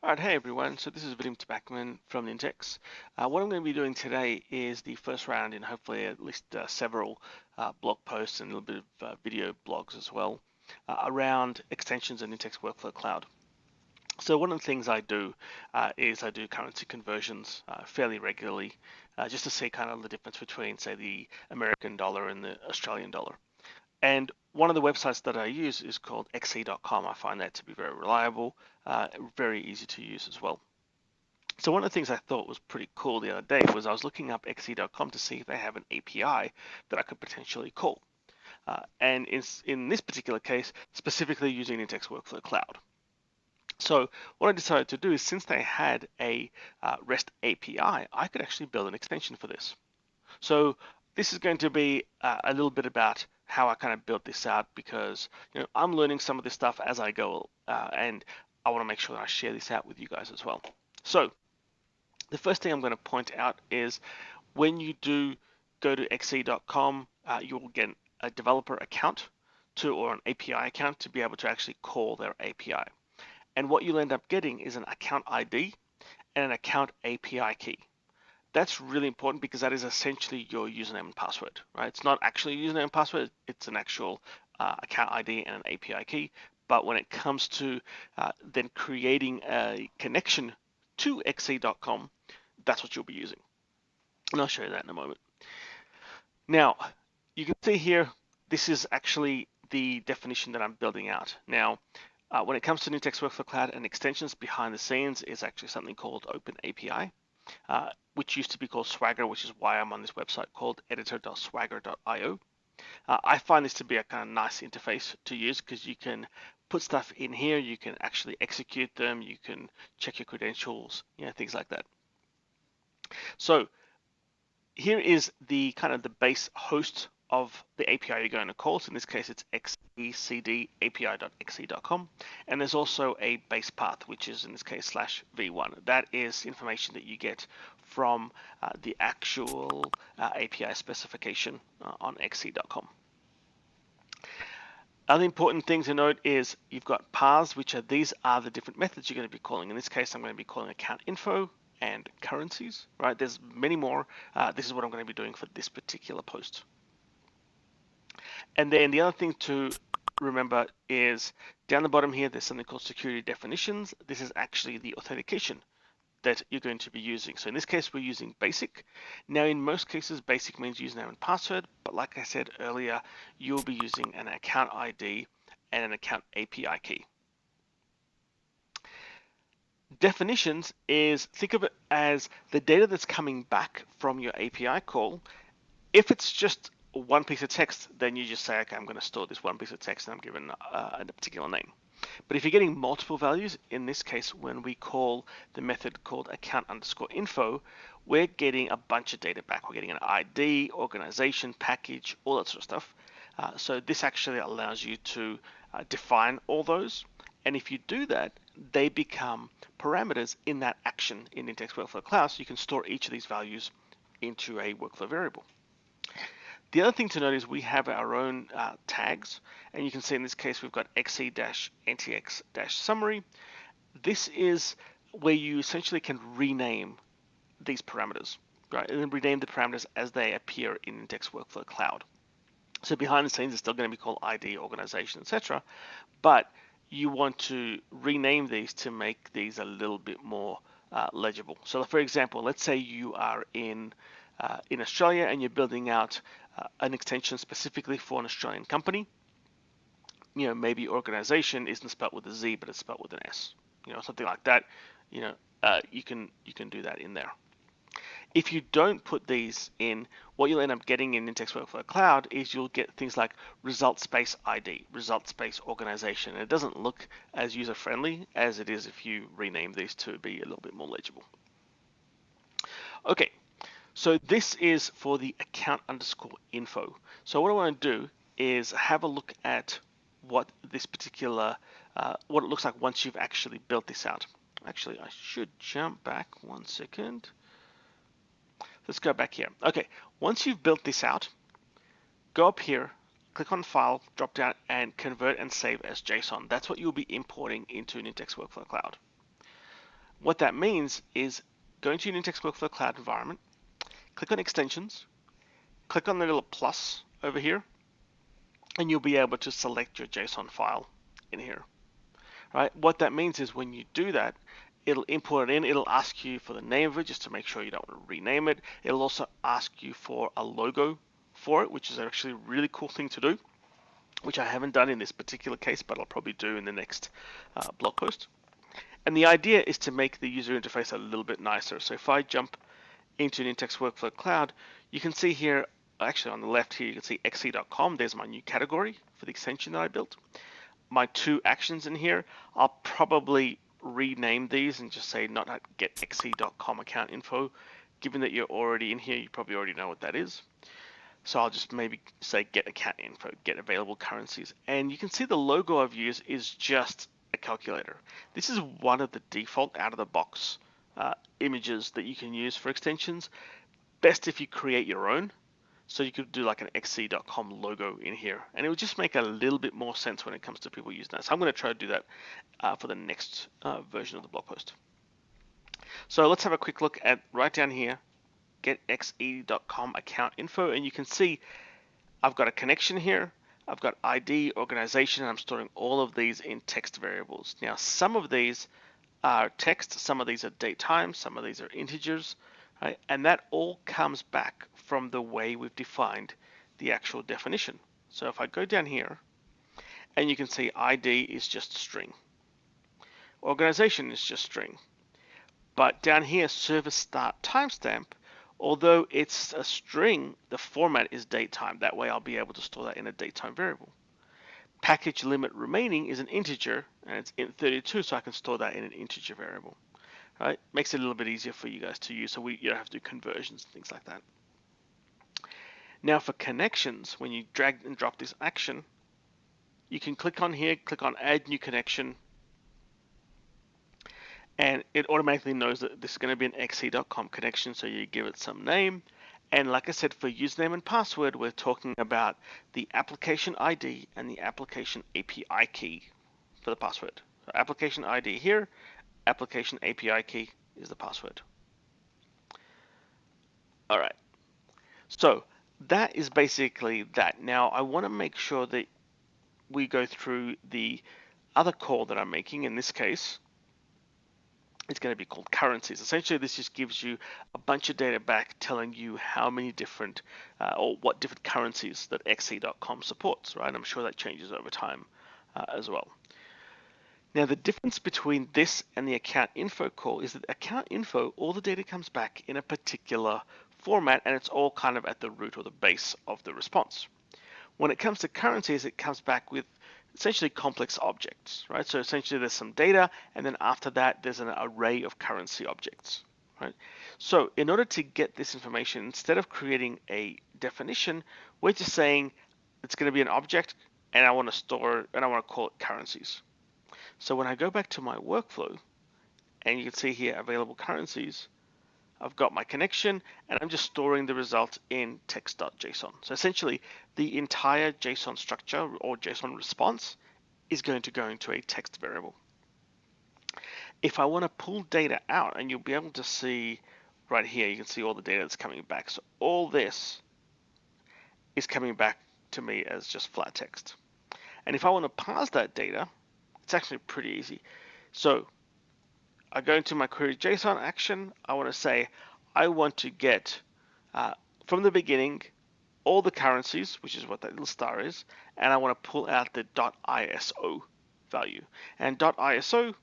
Alright, hey everyone. So this is William Tabakman from Nintex. What I'm going to be doing today is the first round in hopefully at least several blog posts and a little bit of video blogs as well around extensions in Nintex Workflow Cloud. So one of the things I do is I do currency conversions fairly regularly just to see kind of the difference between, say, the American dollar and the Australian dollar. And one of the websites that I use is called xe.com. I find that to be very reliable, very easy to use as well. So one of the things I thought was pretty cool the other day was I was looking up xe.com to see if they have an API that I could potentially call. And in this particular case, specifically using Nintex Workflow Cloud. So what I decided to do is, since they had a REST API, I could actually build an extension for this. So this is going to be a little bit about how I kind of built this out, because I'm learning some of this stuff as I go, and I want to make sure that I share this out with you guys as well. So the first thing I'm going to point out is when you do go to xe.com, you will get a developer account or an API account to be able to actually call their API. And what you'll end up getting is an account ID and an account API key. That's really important because that is essentially your username and password, right? It's not actually a username and password, it's an actual account ID and an API key. But when it comes to then creating a connection to xe.com, that's what you'll be using. And I'll show you that in a moment. Now, you can see here, this is actually the definition that I'm building out. Now, when it comes to Nintex Workflow Cloud and extensions, behind the scenes is actually something called Open API. Which used to be called Swagger, which is why I'm on this website called editor.swagger.io. I find this to be a kind of nice interface to use because you can put stuff in here, you can actually execute them, you can check your credentials, things like that. So here is the kind of the base host of the API you're going to call. So in this case, it's xecd-api.xe.com. And there's also a base path, which is in this case /v1. That is information that you get from the actual API specification on xe.com. Other important thing to note is you've got paths, these are the different methods you're going to be calling. In this case, I'm going to be calling account info and currencies, right? There's many more. This is what I'm going to be doing for this particular post. And then the other thing to remember is down the bottom here, there's something called security definitions. This is actually the authentication that you're going to be using. So in this case, we're using basic. Now, in most cases, basic means username and password. But like I said earlier, you'll be using an account ID and an account API key. Definitions is, think of it as the data that's coming back from your API call. If it's just one piece of text, then you just say, okay, I'm going to store this one piece of text and I'm given a particular name. But if you're getting multiple values, in this case, when we call the method called account_info, we're getting a bunch of data back. We're getting an ID, organization, package, all that sort of stuff. So this actually allows you to define all those. And if you do that, they become parameters in that action in Nintex Workflow Cloud. So you can store each of these values into a workflow variable. The other thing to note is we have our own tags, and you can see in this case we've got xe-ntx-summary. This is where you essentially can rename these parameters, right? And then rename the parameters as they appear in Nintex Workflow Cloud. So behind the scenes, it's still going to be called ID, organization, etc. But you want to rename these to make these a little bit more legible. So for example, let's say you are in Australia and you're building out an extension specifically for an Australian company. Maybe organization isn't spelled with a Z, but it's spelled with an S. Something like that. You can do that in there. If you don't put these in, what you'll end up getting in Nintex Workflow Cloud is you'll get things like result space ID, result space organization. And it doesn't look as user-friendly as it is if you rename these to be a little bit more legible. Okay, so this is for the account_info. So what I want to do is have a look at what this particular, what it looks like once you've actually built this out. Actually, I should jump back 1 second. Let's go back here. Okay, once you've built this out, go up here, click on File, drop down, and convert and save as JSON. That's what you'll be importing into Nintex Workflow Cloud. What that means is going to your Nintex Workflow Cloud environment, click on Extensions, click on the little plus over here, and you'll be able to select your JSON file in here. Right? What that means is when you do that, it'll import it in, it'll ask you for the name of it just to make sure you don't want to rename it. It'll also ask you for a logo for it, which is actually a really cool thing to do, which I haven't done in this particular case, but I'll probably do in the next blog post. And the idea is to make the user interface a little bit nicer. So if I jump into Nintex Workflow Cloud, you can see here, actually on the left here, you can see xe.com. There's my new category for the extension that I built. My two actions in here, I'll probably rename these and just say not get xe.com account info. Given that you're already in here, you probably already know what that is. So I'll just maybe say get account info, get available currencies. And you can see the logo I've used is just a calculator. This is one of the default out of the box images that you can use for extensions. Best if you create your own. So you could do like an xe.com logo in here, and it would just make a little bit more sense when it comes to people using that. So I'm going to try to do that for the next version of the blog post. So let's have a quick look at right down here, get xe.com account info, and you can see I've got a connection here. I've got ID, organization, and I'm storing all of these in text variables. Now, some of these are text, some of these are date time, some of these are integers. Right? And that all comes back from the way we've defined the actual definition. So if I go down here, and you can see ID is just string. Organization is just string. But down here, service start timestamp, although it's a string, the format is date time. That way I'll be able to store that in a date time variable. Package limit remaining is an integer, and it's in 32, so I can store that in an integer variable. Right? Makes it a little bit easier for you guys to use, so you don't have to do conversions and things like that. Now for connections, when you drag and drop this action, you can click on here, click on add new connection, and it automatically knows that this is going to be an xe.com connection, so you give it some name. And like I said, for username and password, we're talking about the application ID and the application API key for the password. So application ID here, application API key is the password. All right, so that is basically that. Now I want to make sure that we go through the other call that I'm making. In this case, it's going to be called currencies. Essentially, this just gives you a bunch of data back telling you how many different or what different currencies that xe.com supports, right? I'm sure that changes over time as well. Now, the difference between this and the account info call is that account info, all the data comes back in a particular format, and it's all kind of at the root or the base of the response. When it comes to currencies, it comes back with essentially complex objects, right? So essentially there's some data, and then after that, there's an array of currency objects, right? So in order to get this information, instead of creating a definition, we're just saying it's going to be an object, and I want to store, and I want to call it currencies. So when I go back to my workflow, and you can see here available currencies, I've got my connection, and I'm just storing the result in text.json. So essentially, the entire JSON structure or JSON response is going to go into a text variable. If I want to pull data out, and you'll be able to see right here, you can see all the data that's coming back. So all this is coming back to me as just flat text. And if I want to parse that data, it's actually pretty easy. So I go into my query JSON action. I want to say I want to get from the beginning all the currencies, which is what that little star is, and I want to pull out the .iso value. And .iso,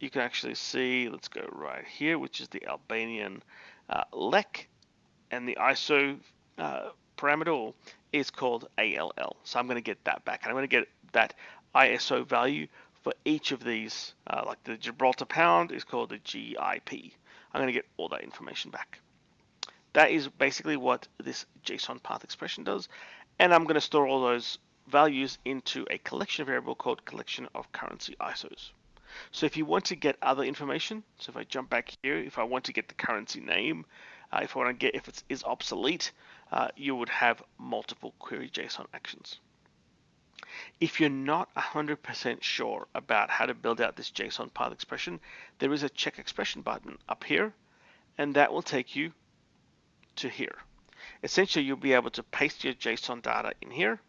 you can actually see, let's go right here, which is the Albanian lek, and the ISO parameter is called ALL. So I'm going to get that back, and I'm going to get that ISO value for each of these, like the Gibraltar pound is called the GIP. I'm going to get all that information back. That is basically what this JSON path expression does. And I'm going to store all those values into a collection variable called collection of currency ISOs. So if you want to get other information, so if I jump back here, if I want to get the currency name, if I want to get if it is obsolete, you would have multiple query JSON actions. If you're not 100% sure about how to build out this JSON path expression, there is a check expression button up here, and that will take you to here. Essentially, you'll be able to paste your JSON data in here,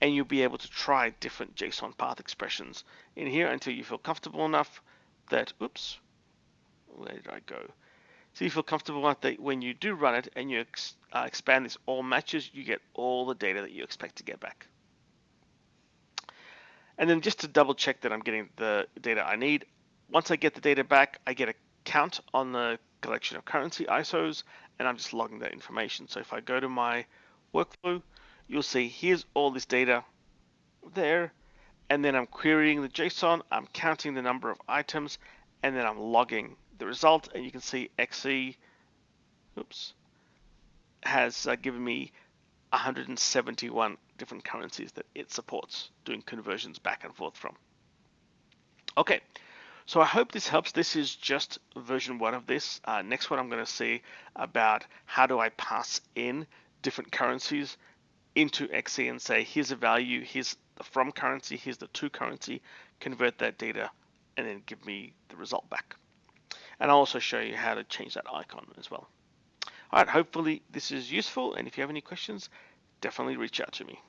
and you'll be able to try different JSON path expressions in here until you feel comfortable enough that, oops, where did I go? So you feel comfortable enough that when you do run it and you expand this all matches, you get all the data that you expect to get back. And then just to double check that I'm getting the data I need, once I get the data back, I get a count on the collection of currency ISOs, and I'm just logging that information. So if I go to my workflow, you'll see here's all this data there, and then I'm querying the JSON, I'm counting the number of items, and then I'm logging the result, and you can see XE, oops, has given me 171 different currencies that it supports doing conversions back and forth from. Okay, so I hope this helps. This is just version 1 of this. Next one I'm going to see about how do I pass in different currencies into XE and say, here's a value, here's the from currency, here's the to currency, convert that data, and then give me the result back. And I'll also show you how to change that icon as well. All right, hopefully this is useful, and if you have any questions, definitely reach out to me.